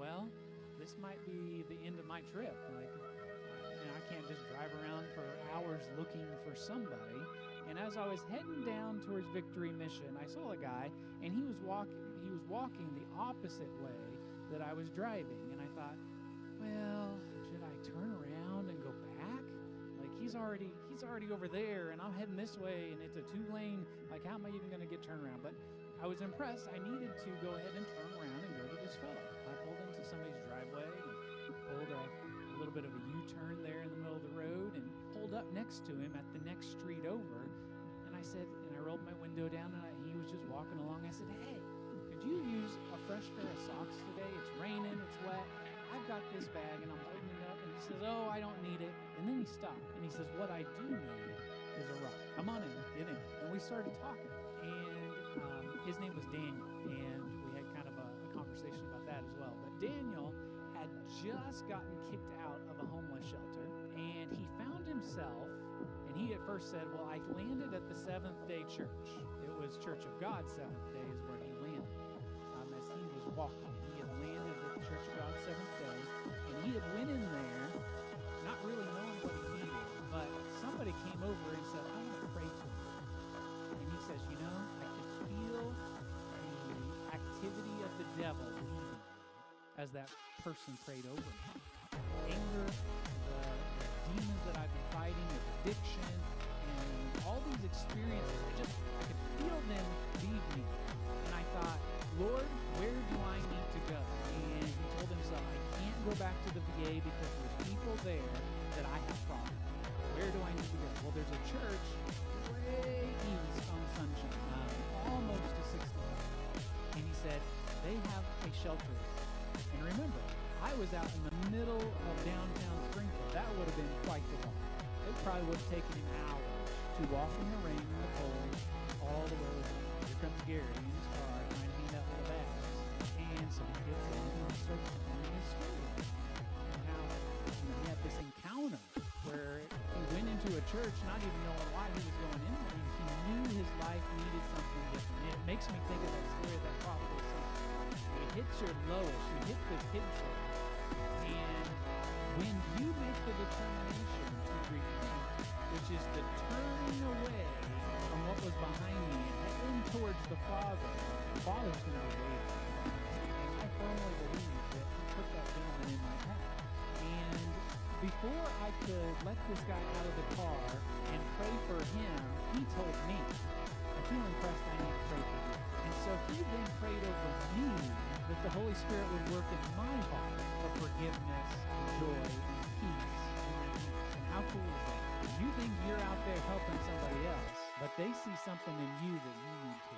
well, this might be the end of my trip. Like, I can't just drive around for hours looking for somebody. And as I was heading down towards Victory Mission, I saw a guy, and he was walking the opposite way that I was driving. And I thought, well, should I turn around and go back? Like, he's already over there, and I'm heading this way, and it's a 2-lane. Like, how am I even going to get turned around? But I was impressed. I needed to go ahead and turn around and go to this fellow. I pulled into somebody's driveway and pulled a little bit of a U-turn there in the middle of the road and pulled up next to him at the next street over. And I said, and I rolled my window down, and he was just walking along. I said, hey, could you use a fresh pair of socks today? It's raining, it's wet. I've got this bag, and I'm holding it up. And he says, oh, I don't need it. And then he stopped, and he says, what I do need is a rock. Come on in, get in. And we started talking. And his name was Daniel, and we had kind of a conversation about that as well. But Daniel had just gotten kicked out of a homeless shelter, and he found himself, and he at first said, well, I landed at the Seventh-day Church. It was Church of God Seventh Day is where he landed. As he was walking, he had landed at the Church of God Seventh Day, and he had went in there not really knowing what he needed, but somebody came over and said, I want to pray for you. And he says, you know, I can feel the activity of the devil leaving me as that person prayed over me. Anger, the demons that I've been fighting, the addiction, and all these experiences, I could feel them leave me. And I thought, Lord, where do I need to go? And he told himself, I can't go back to the VA because there's people there that I have problems with. Where do I need to go? Well, there's a church way east on Sunshine, almost to 60. And he said, they have a shelter. And remember, I was out in the middle of downtown Springfield. That would have been quite the walk. It probably would have taken him hours to walk in the rain and the cold all the way over. Here comes Gary in his car trying to hand out little bags. And so he gets in and he starts telling his story. And how he had this encounter where he went into a church not even knowing why he was going in there. He knew his life needed something different. And it makes me think of that story of that prodigal son. You hit your lowest, you hit the pinnacle. And when you make the determination to repent, which is the turning away from what was behind me and heading towards the Father's going to be waiting. And I firmly believe that he put that gentleman in my path. And before I could let this guy out of the car and pray for him, he told me, I feel impressed, I need to pray for you. And so he then prayed over me that the Holy Spirit would work in my heart for forgiveness, and joy, and peace. And how cool is that? You think you're out there helping somebody else, but they see something in you that you need to